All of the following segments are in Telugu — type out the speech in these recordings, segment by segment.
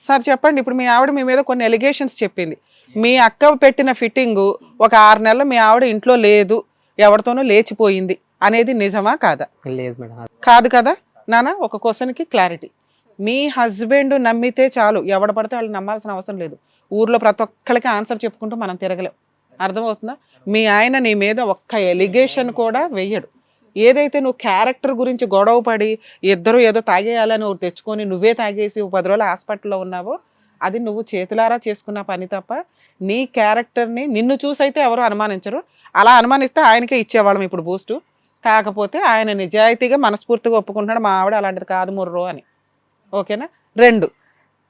సార్ చెప్పండి, ఇప్పుడు మీ ఆవిడ మీ మీద కొన్ని ఎలిగేషన్స్ చెప్పింది. మీ అక్క పెట్టిన ఫిట్టింగు ఒక 6 నెలలు మీ ఆవిడ ఇంట్లో లేదు, ఎవరితోనో లేచిపోయింది అనేది నిజమా కాదా? లేదు మేడం. కాదు కదా నాన్న. ఒక క్వశ్చన్కి క్లారిటీ. మీ హస్బెండ్ నమ్మితే చాలు, ఎవడ పడితే వాళ్ళు నమ్మాల్సిన అవసరం లేదు. ఊర్లో ప్రతి ఒక్కరికి ఆన్సర్ చెప్పుకుంటూ మనం తిరగలేం. అర్థమవుతుందా? మీ ఆయన నీ మీద ఒక్క ఎలిగేషన్ కూడా వెయ్యడు. ఏదైతే నువ్వు క్యారెక్టర్ గురించి గొడవ పడి ఇద్దరు ఏదో తాగేయాలని ఒకటి తెచ్చుకొని నువ్వే తాగేసి 10 రోజులు హాస్పిటల్లో ఉన్నావో అది నువ్వు చేతులారా చేసుకున్న పని తప్ప నీ క్యారెక్టర్ని నిన్ను చూసైతే ఎవరు అనుమానించరు. అలా అనుమానిస్తే ఆయనకే ఇచ్చేవాళ్ళం ఇప్పుడు బూస్టు. కాకపోతే ఆయన నిజాయితీగా మనస్ఫూర్తిగా ఒప్పుకుంటున్నాడు మా ఆవిడ అలాంటిది కాదు ముర్రో అని. ఓకేనా? 2,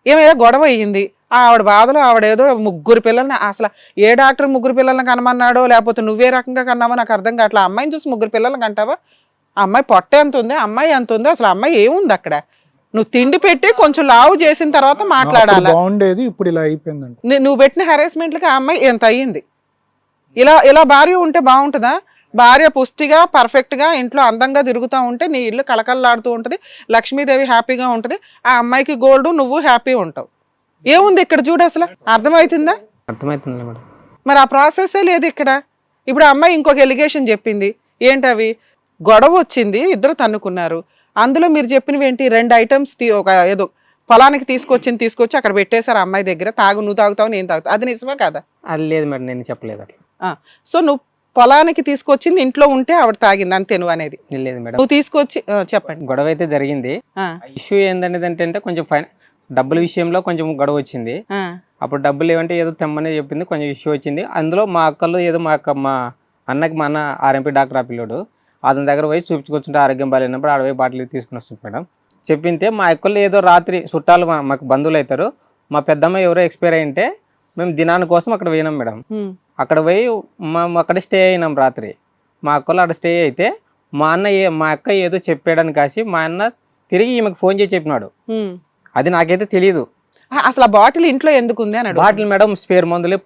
ఏమైనా గొడవ అయ్యింది, ఆవిడ బాధలో ఆవిడేదో 3 పిల్లల్ని, అసలు ఏ డాక్టర్ 3 పిల్లల్ని కనమన్నాడో లేకపోతే నువ్వే రకంగా కన్నావో నాకు అర్థం కావట్లా. అమ్మాయిని చూసి 3 పిల్లల్ని కంటావా? అమ్మాయి పొట్ట ఎంత ఉంది, అమ్మాయి ఎంత ఉంది, అసలు అమ్మాయి ఏముంది అక్కడ? నువ్వు తిండి పెట్టి కొంచెం లావు చేసిన తర్వాత మాట్లాడాలి. బాగుండేది, ఇప్పుడు ఇలా అయిపోయిందండి. నువ్వు పెట్టిన హెరాస్మెంట్లకి ఆ అమ్మాయి ఎంత అయ్యింది? ఇలా భార్య ఉంటే బాగుంటుందా? భార్య పుష్టిగా పర్ఫెక్ట్గా ఇంట్లో అందంగా తిరుగుతూ ఉంటే నీ ఇల్లు కలకలలాడుతూ ఉంటుంది, లక్ష్మీదేవి హ్యాపీగా ఉంటుంది, ఆ అమ్మాయికి గోల్డ్, నువ్వు హ్యాపీ ఉంటావు. ఏముంది ఇక్కడ చూడు, అసలు అర్థమవుతుందా? అర్థమవుతుంది మేడం. మరి ఆ ప్రాసెసే లేదు ఇక్కడ. ఇప్పుడు ఆ అమ్మాయి ఇంకొక ఎలిగేషన్ చెప్పింది. ఏంటవి? గొడవ వచ్చింది, ఇద్దరు తన్నుకున్నారు. అందులో మీరు చెప్పినవి ఏంటి? 2 ఐటమ్స్ ఒక ఏదో పొలానికి తీసుకొచ్చి అక్కడ పెట్టేశారు అమ్మాయి దగ్గర. నువ్వు తాగుతావు, నేను తాగుతావు. అది నిజమే కదా? అది లేదు మేడం, నేను చెప్పలేదు అట్లా. సో నువ్వు పొలానికి తీసుకొచ్చింది ఇంట్లో ఉంటే ఆవిడ తాగింది అంతే నువ్వు అనేది? లేదు మేడం. నువ్వు తీసుకొచ్చి చెప్పండి. గొడవ అయితే జరిగింది. ఇష్యూ ఏందనేది అంటే కొంచెం డబ్బుల విషయంలో కొంచెం గొడవ వచ్చింది. అప్పుడు డబ్బులు ఏమంటే ఏదో తెమ్మని చెప్పింది, కొంచెం ఇష్యూ వచ్చింది. అందులో మా అక్కలు ఏదో మా అన్నకి మా అన్న ఆర్ఎంపీ డాక్టర్ ఆ పిల్లోడు అతని దగ్గర పోయి చూపించుకొచ్చుంటే ఆరోగ్యం బాగాలేనప్పుడు ఆడ పోయి బాటిల్ తీసుకుని వస్తుంది మేడం. చెప్పింటే మా అక్కలు ఏదో రాత్రి చుట్టాలు మాకు బంధువులు అవుతారు, మా పెద్దమ్మ ఎవరో ఎక్స్పైర్ అయింటే మేము దినాని కోసం అక్కడ పోయినాం మేడం. అక్కడ పోయి మేము అక్కడ స్టే అయినాం రాత్రి. మా అక్కలు అక్కడ స్టే అయితే మా అక్క ఏదో చెప్పాడని కాసి మా అన్న తిరిగి ఈమెకు ఫోన్ చేసి చెప్పినాడు. అది నాకైతే తెలియదు. అసలు ఆ బాటిల్ ఇంట్లో ఎందుకు ఉంది అని? బాటిల్ మేడం స్పేర్ మందులే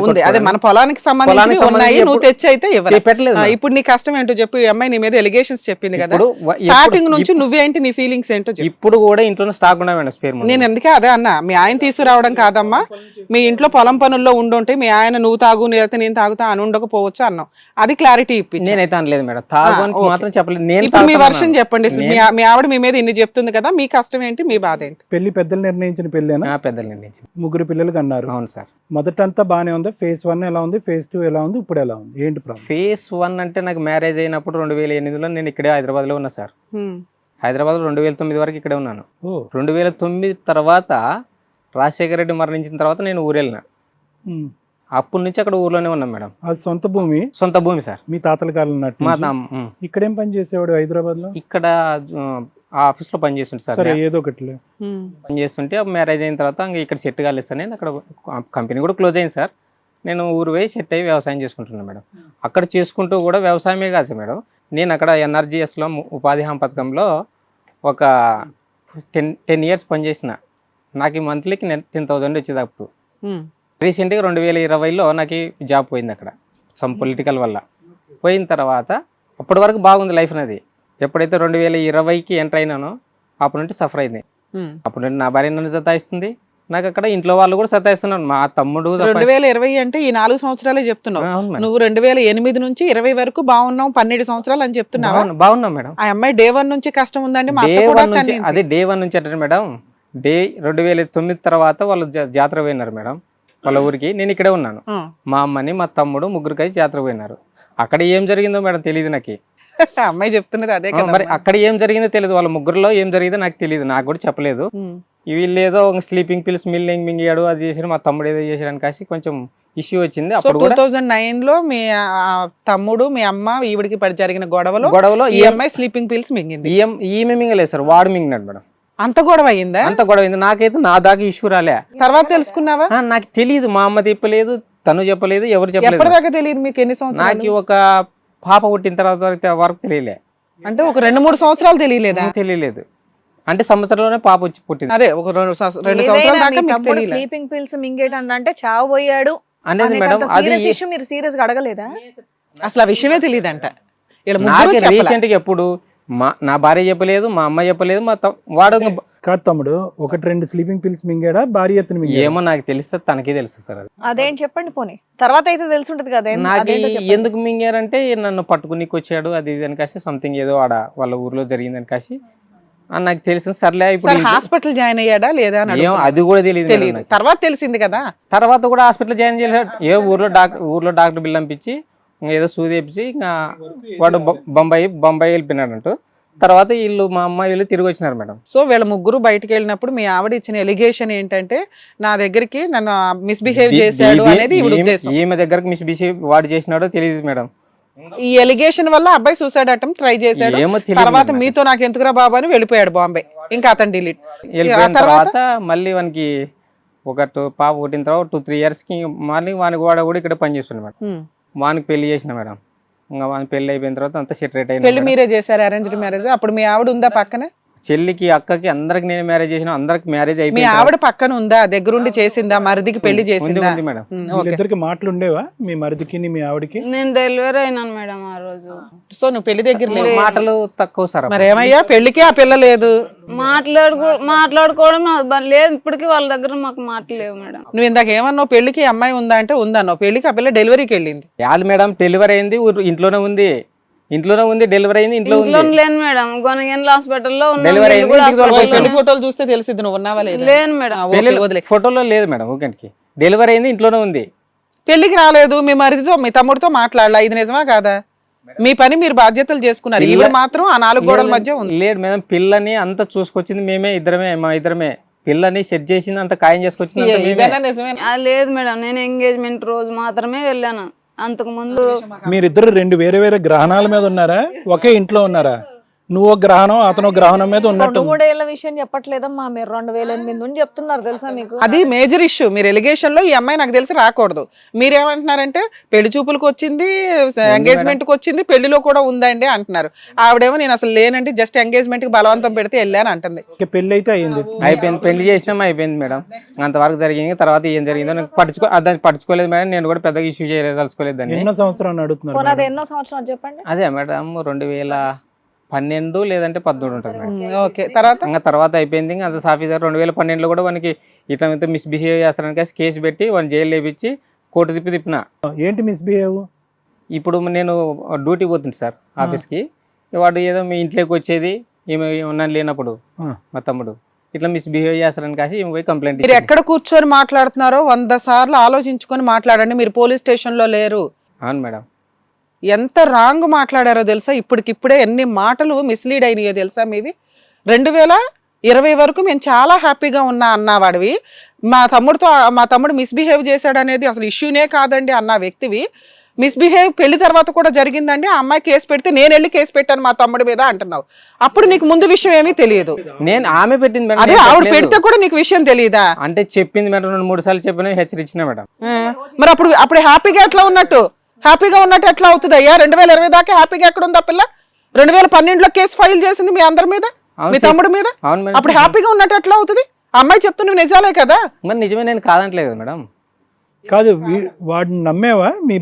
ఉంది, అదే మన పొలానికి సంబంధించి ఉన్నాయి, నువ్వు తెచ్చి అయితే పెట్టలేదు. ఇప్పుడు నీ కష్టం ఏంటో చెప్పు. ఈ అమ్మాయి నీ మీద ఎలిగేషన్స్ చెప్పింది కదా, స్టార్టింగ్ నుంచి నువ్వేంటి నీ ఫీలింగ్స్ ఏంటో చెప్పు. ఇప్పుడు కూడా ఇంట్లో స్టాక్ ఉన్నా మేడం స్పేర్ మందులు. నేను ఎందుకే అదే అన్నా, మీ ఆయన తీసుకురావడం కాదమ్మా, మీ ఇంట్లో పొలం పనుల్లో ఉండుంటే మీ ఆయన నువ్వు తాగు లేకపోతే నేను తాగుతా అని ఉండకపోవచ్చు అన్నావు. అది క్లారిటీ ఇప్పించి. నేనైతే అనలేదు మేడం, తాగు అని మాత్రం చెప్పలేదు. నేను ఇప్పుడు మీ వర్షన్ చెప్పండి. మీ ఆవిడ మీ మీద ఇన్ని చెప్తుంది కదా, మీ కష్టం ఏంటి, మీ బాధ ఏంటి? పెళ్లి పెద్దలు నిర్ణయించిన పెళ్ళేనా? పెద్దలు నిర్ణయించింది. 3 పిల్లలకి అన్నారు. అవును సార్. మొదటంతా బాగానే ఉంది. ఫేజ్ 1 ఎలా ఉంది, ఫేజ్ 2 ఎలా ఉంది, ఇప్పుడు ఎలా ఉంది, ఏంటి ప్రాబ్లం? ఫేజ్ 1 అంటే నాకు మ్యారేజ్ అయినప్పుడు 2008లో నేను ఇక్కడే హైదరాబాద్ లో ఉన్నా సార్. హైదరాబాద్ లో 2009 వరకు ఇక్కడే ఉన్నాను. 2009 తర్వాత రాజశేఖర రెడ్డి మరణించిన తర్వాత నేను ఊరు వెళ్ళిన. అప్పటి నుంచి అక్కడ ఊర్లోనే ఉన్నాం మేడం. అది సొంత భూమి? సొంత భూమి సార్. మీ తాతల కాలం ఇక్కడేం పని చేసేవాడు హైదరాబాద్ లో? ఇక్కడ ఆఫీస్ లో పని చేస్తుంటే సార్, ఏదో ఒకటి పని చేస్తుంటే మ్యారేజ్ అయిన తర్వాత ఇక్కడ సెట్ కాలేదు. నేను అక్కడ కంపెనీ కూడా క్లోజ్ అయింది సార్. నేను ఊరు పోయి సెట్ అయ్యి వ్యవసాయం చేసుకుంటున్నాను మేడం. అక్కడ చేసుకుంటూ కూడా వ్యవసాయమే కాదు సార్ మేడం, నేను అక్కడ ఎన్ఆర్జీఎస్లో ఉపాధి హామీ పథకంలో ఒక 10 ఇయర్స్ పనిచేసిన. నాకు ఈ మంత్లీకి 10,000 వచ్చేది. అప్పుడు రీసెంట్గా 2020లో నాకు జాబ్ పోయింది అక్కడ సమ్ పొలిటికల్ వల్ల. పోయిన తర్వాత అప్పటి వరకు బాగుంది లైఫ్ అనేది. ఎప్పుడైతే 2020కి ఎంటర్ అయినానో అప్పటి నుండి సఫర్ అయింది. అప్పటి నుండి నా భార్య నన్ను సతాయిస్తుంది, నాకు అక్కడ ఇంట్లో వాళ్ళు కూడా సతాయిస్తున్నాను. మా తమ్ముడు 2020 అంటే ఈ 4 సంవత్సరాలే చెప్తున్నావు నువ్వు. 2008 నుంచి 20 వరకు బాగున్నావు, 12 సంవత్సరాలు అని చెప్తున్నావు. బాగున్నాం మేడం. ఆ అమ్మాయి డే 1 నుంచి కష్టం ఉందండి. అదే డే 1 నుంచి అంటే మేడం, 2009 తర్వాత వాళ్ళు జాతర పోయినారు మేడం వాళ్ళ ఊరికి. నేను ఇక్కడే ఉన్నాను. మా అమ్మని మా తమ్ముడు 3 కలిసి జాతర పోయినారు. అక్కడ ఏం జరిగిందో మేడం తెలియదు నాకు. అమ్మాయి చెప్తున్నది అదే కదా. మరి అక్కడ ఏం జరిగిందో తెలియదు, వాళ్ళ 3లో ఏం జరిగిందో నాకు తెలియదు, నాకు కూడా చెప్పలేదు. వీళ్ళు ఏదో స్లీపింగ్ పిల్స్ మింగాడు, అది చేసి మా తమ్ముడు ఏదో చేసాడని కాసి కొంచెం ఇష్యూ వచ్చింది. అప్పుడు 2009లో మీ తమ్ముడు మీ అమ్మ ఈవిడికి జరిగిన గొడవలో ఈ అమ్మాయి స్లీపింగ్ పిల్స్ మింగింది. ఈమె మింగలేదు సార్, వాడు మింగినాడు మేడం. అంత గొడవ అయిందా? అంత గొడవ అయింది. నాకైతే నా దాకా ఇష్యూ రాలే. తర్వాత తెలుసుకున్నావా? నాకు తెలియదు, మా అమ్మ చెప్పలేదు, తను చెప్పలేదు, ఎవరు చెప్పలేదు. ఎప్పటిదాకా తెలియదు మీకు? ఎన్ని సంవత్సరాలు? నాకు ఒక పాప పుట్టిన తర్వాత వరకు తెలియలే. అంటే ఒక 2-3 సంవత్సరాలు తెలియలేదా? తెలియలేదు. అంటే సంవత్సరంలోనే పాప వచ్చి పుట్టింది. అదే ఒక 2 సంవత్సరాల దాకా మీకు తెలియలేదు. స్లీపింగ్ పిల్స్ మింగేటం అంటే చావు పోయాడు అనేది మేడం. సీరియస్ ఇష్యూ మీరు సీరియస్ గా అడగలేదా? అసలు ఆ విషయమే తెలియదంట. రీసెంట్ గా ఎప్పుడు నా భార్య చెప్పలేదు, మా అమ్మ చెప్పలేదు, వాడు కాదు తమ్ముడు, 1-2 స్లీపింగ్ పిల్స్ మింగాడా, భారీ ఎత్తున మింగాడా? ఏమో నాకు తెలుస్తుంది, తనకే తెలుసు సార్. అది అదేంటి చెప్పండి పోనీ, తర్వాత అయితే తెలిసి ఉంటది కదా. నాకు ఎందుకు మింగారంటే నన్ను పట్టుకునికి వచ్చాడు అది ఇది అని కాసి సంథింగ్ ఏదో ఆడ వాళ్ళ ఊర్లో జరిగిందని కాసి నాకు తెలిసింది. సర్లే ఇప్పుడు హాస్పిటల్ జాయిన్ అయ్యాడా లేదా అది కూడా తెలియదు. తర్వాత తెలిసింది కదా. తర్వాత కూడా హాస్పిటల్ జాయిన్ చేశాడు. ఊర్లో డాక్టర్ బిల్ పంపించి ఏదో సూది వేపించి ఇంకా వాడు బొంబాయి వెళ్ళిపోయినాడంటూ. తర్వాత వీళ్ళు మా అమ్మాయి వీళ్ళు తిరిగి వచ్చినారు మేడం. సో వీళ్ళ ముగ్గురు బయటకు వెళ్ళినప్పుడు మీ ఆవిడ ఇచ్చిన ఎలిగేషన్ ఏంటంటే నా దగ్గరికి నన్ను మిస్బిహేవ్ చేశాడు అనేది ఈమె దగ్గరకు మిస్బిహేవ్ వాడు చేసినాడో తెలియదు మేడం. ఈ ఎలిగేషన్ వల్ల అబ్బాయి సూసైడ్ అటెంప్ట్ ట్రై చేశాడు. తర్వాత మీతో నాకు ఎందుకురా బాబు అని వెళ్ళిపోయాడు బాంబే. ఇంకా అతను డిలీట్ వెళ్ళిపోయిన తర్వాత మళ్ళీ వానికి పాప పుట్టిన తర్వాత 2-3 years కి మళ్ళీ వానికి వాడు కూడా ఇక్కడ పనిచేస్తుండే మేడం. వానికి పెళ్లి చేసిన మేడం. ఇంకా వానికి పెళ్లి అయిపోయిన తర్వాత అంతా సెటరేట్ అయింది. పెళ్లి మీరే చేశారు, అరేంజ్డ్ మ్యారేజ్. అప్పుడు మీ ఆవిడ ఉందా పక్కనే? చెల్లికి అక్కకి అందరికి నేను మ్యారేజ్ చేసిన, అందరికి మ్యారేజ్ అయిపోయింది. మీ ఆవిడ పక్కన ఉందా, దగ్గరుండి చేసిందా, మరిదికి పెళ్లి చేసిందా? మేడం ఇద్దరికి మాటలు ఉండేవా మీ మరిదికి మీ ఆవిడకి? నేను డెలివరీ అయినాను మేడం ఆ రోజు. సో నువ్వు పెళ్లి దగ్గర లేవు, మాటలు తక్కువ సార్. మరి ఏమయ్యా పెళ్లికి ఆ పిల్ల లేదు, మాట్లాడుకోవడం లేదు. ఇప్పటికీ వాళ్ళ దగ్గర మాకు మాటలు లేవు మేడం. నువ్వు ఇందాక ఏమన్నావు, పెళ్లికి అమ్మాయి ఉందా అంటే ఉందన్నావు. పెళ్లికి ఆ పిల్ల డెలివరీకి వెళ్ళింది. యాదు మేడం, డెలివరీ అయింది ఇంట్లోనే ఉంది, డెలివరీ అయింది ఇంట్లో లేను మేడం. గొనగండ్ల హాస్పిటల్లో పెళ్లి ఫోటోలు చూస్తే తెలిసింది నువ్వు ఉన్నావా లేదా. లేను మేడం, ఫోటోలో లేదు మేడం. ఓకేకి డెలివరీ అయింది ఇంట్లోనే ఉంది. పెళ్లికి రాలేదు, మీ మరిదితో మీ తమ్ముడితో మాట్లాడలా. ఇది నిజమా కాదా? మీ పని మీరు బాధ్యతలు చేసుకున్నారు. ఈవిడ మాత్రం ఆ 4 గోడల మధ్య ఉంది. లేదు మేడం, పిల్లని అంతా చూసుకొచ్చింది మేమే, మా ఇద్దరమే. పిల్లని సెట్ చేసింది, అంత ఖాయం చేసుకొచ్చింది. లేదు మేడం, నేను ఎంగేజ్మెంట్ రోజు మాత్రమే వెళ్ళాను. అంతకు ముందు మీరిద్దరు 2 వేరే గ్రహణాల మీద ఉన్నారా, ఒకే ఇంట్లో ఉన్నారా? నువ్వు గ్రహణం, అతను గ్రహణం మీద ఉన్నట్టు. 3 ఏళ్ల విషయం చెప్పట్లేదమ్మా, మీరు 2008 నుండి చెప్తున్నారు తెలుసా మీకు. అది మేజర్ ఇష్యూ. మీరు ఎలిగేషన్ లో ఈ అమ్మాయి నాకు తెలిసి రాకూడదు. మీరేమంటున్నారంటే పెళ్లి చూపులకు వచ్చింది, ఎంగేజ్మెంట్ కి వచ్చింది, పెళ్లిలో కూడా ఉందండి అంటున్నారు. ఆవిడేమో నేను అసలు లేనంటే జస్ట్ ఎంగేజ్మెంట్ కి బలవంతం పెడితే వెళ్ళాను అంటుంది. పెళ్లి అయితే అయిపోయింది, పెళ్లి చేసినాం అయిపోయింది మేడం. అంతవరకు జరిగింది. తర్వాత ఏం జరిగిందో నాకు పట్టించుకోలేదు మేడం. నేను కూడా పెద్దగా ఇష్యూ చేయలేదు, తలుచుకోలేదు దాన్ని. ఎన్నో సంవత్సరాలు అడుగుతున్నారు. ఎన్నో సంవత్సరాలు చెప్పండి. అదే మేడం 2012 లేదంటే 2013 ఉంటుంది మేడం. ఓకే, తర్వాత అయిపోయింది. ఇంకా అంత సాఫీ సార్ 2012లో కూడా వానికి ఇట్లా మిస్బిహేవ్ చేస్తారని కేసు పెట్టి వాడిని జైలు లేపించి కోర్టు తిప్పిన. ఏంటి మిస్బిహేవ్? ఇప్పుడు నేను డ్యూటీ పోతుంది సార్ ఆఫీస్కి. వాడు ఏదో మీ ఇంట్లోకి వచ్చేది ఏమి ఉన్నాను లేనప్పుడు మా తమ్ముడు ఇట్లా మిస్బిహేవ్ చేస్తారని కాసి పోయి కంప్లైంట్. మీరు ఎక్కడ కూర్చొని మాట్లాడుతున్నారో 100 సార్లు ఆలోచించుకొని మాట్లాడండి. మీరు పోలీస్ స్టేషన్ లో లేరు. అవును మేడం. ఎంత రాంగ్ మాట్లాడారో తెలుసా? ఇప్పటికిప్పుడే ఎన్ని మాటలు మిస్లీడ్ అయినాయో తెలుసా మీవి? 2020 వరకు మేము చాలా హ్యాపీగా ఉన్నా అన్నవాడివి. మా తమ్ముడు మిస్బిహేవ్ చేశాడు అనేది అసలు ఇష్యూనే కాదండి అన్న వ్యక్తివి. మిస్బిహేవ్ పెళ్లి తర్వాత కూడా జరిగిందండి, ఆ అమ్మాయి కేసు పెడితే నేను వెళ్ళి కేసు పెట్టాను మా తమ్ముడి మీద అంటున్నావు. అప్పుడు నీకు ముందు విషయం ఏమీ తెలియదు. నేను ఆమె పెట్టింది అదే ఆవిడ పెడితే కూడా నీకు విషయం తెలియదా? అంటే చెప్పింది మేడం, 2-3 సార్లు చెప్పిన హెచ్చరించిన మేడం. మరి అప్పుడు హ్యాపీగా ఎట్లా ఉన్నట్టు ఎట్లా అవుతుంది అయ్యా? 2020 దాకా హ్యాపీగా ఎక్కడ ఉంది ఆ పిల్ల? 2012లో కేసు ఫైల్ చేసింది మీ అందరి మీద, మీ తమ్ముడి మీద. అప్పుడు హ్యాపీగా ఉన్నట్టు ఎట్లా అవుతుంది? అమ్మాయి చెప్తున్న నిజాలే కదా. మరి నిజమే, నేను కాదంటలేదు మేడం. కాదు, వాడిని నమ్మేవా? మీ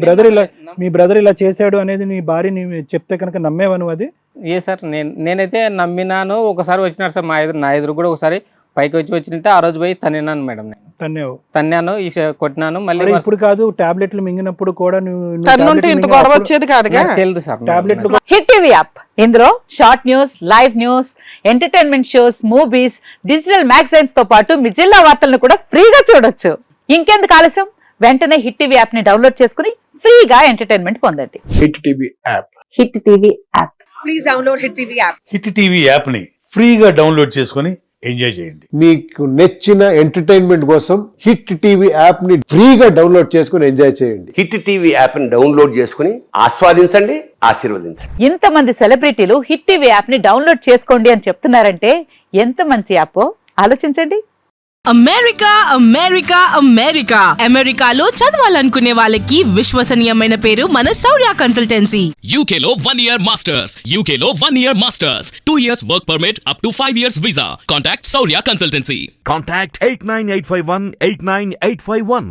బ్రదర్ ఇలా చేశాడు అనేది నీ భార్య చెప్తే కనుక నమ్మేవా నువ్వు అది? ఏ సార్, నేనైతే నమ్మినాను. ఒకసారి వచ్చినాడు సార్ నా ఎదురు కూడా ఒకసారి పైకి వచ్చినట్టే ఆ రోజు పోయి తన్నాను మేడం. తన్నాను, కొట్టినాను. మళ్ళీ ఇప్పుడు కాదు, టాబ్లెట్లు మింగినప్పుడు కూడా తెలుదు సార్. హిట్ టీవీ యాప్, ఇందులో short news, live news, entertainment shows, movies, digital magazines తో పాటు మీ జిల్లా వార్తలను కూడా ఫ్రీగా చూడొచ్చు. ఇంకెందుకు ఆలస్యం, వెంటనే హిట్ టీవీ యాప్ ని డౌన్లోడ్ చేసుకుని ఫ్రీగా ఎంటర్టైన్మెంట్ పొందండి. Hit TV app. Hit TV app. Please download hit TV app. Hit TV app ని ఫ్రీగా డౌన్లోడ్ చేసుకుని ఎంజాయ్ చేయండి. మీకు నచ్చిన ఎంటర్టైన్మెంట్ కోసం హిట్ టీవీ యాప్ ని ఫ్రీగా డౌన్లోడ్ చేసుకుని ఎంజాయ్ చేయండి. హిట్ టీవీ యాప్ ని డౌన్లోడ్ చేసుకుని ఆస్వాదించండి, ఆశీర్వదించండి. ఇంతమంది సెలబ్రిటీలు హిట్ టీవీ యాప్ ని డౌన్లోడ్ చేసుకోండి అని చెప్తున్నారంటే ఎంత మంచి యాప్ ఆలోచించండి. అమెరికాలో చదవాలనుకునే వాళ్ళకి విశ్వసనీయమైన పేరు మన శౌర్య consultancy. UKలో 1 year masters, 2 years work permit up to 5 years visa. Contact Saurya Consultancy. Contact 89851 89851.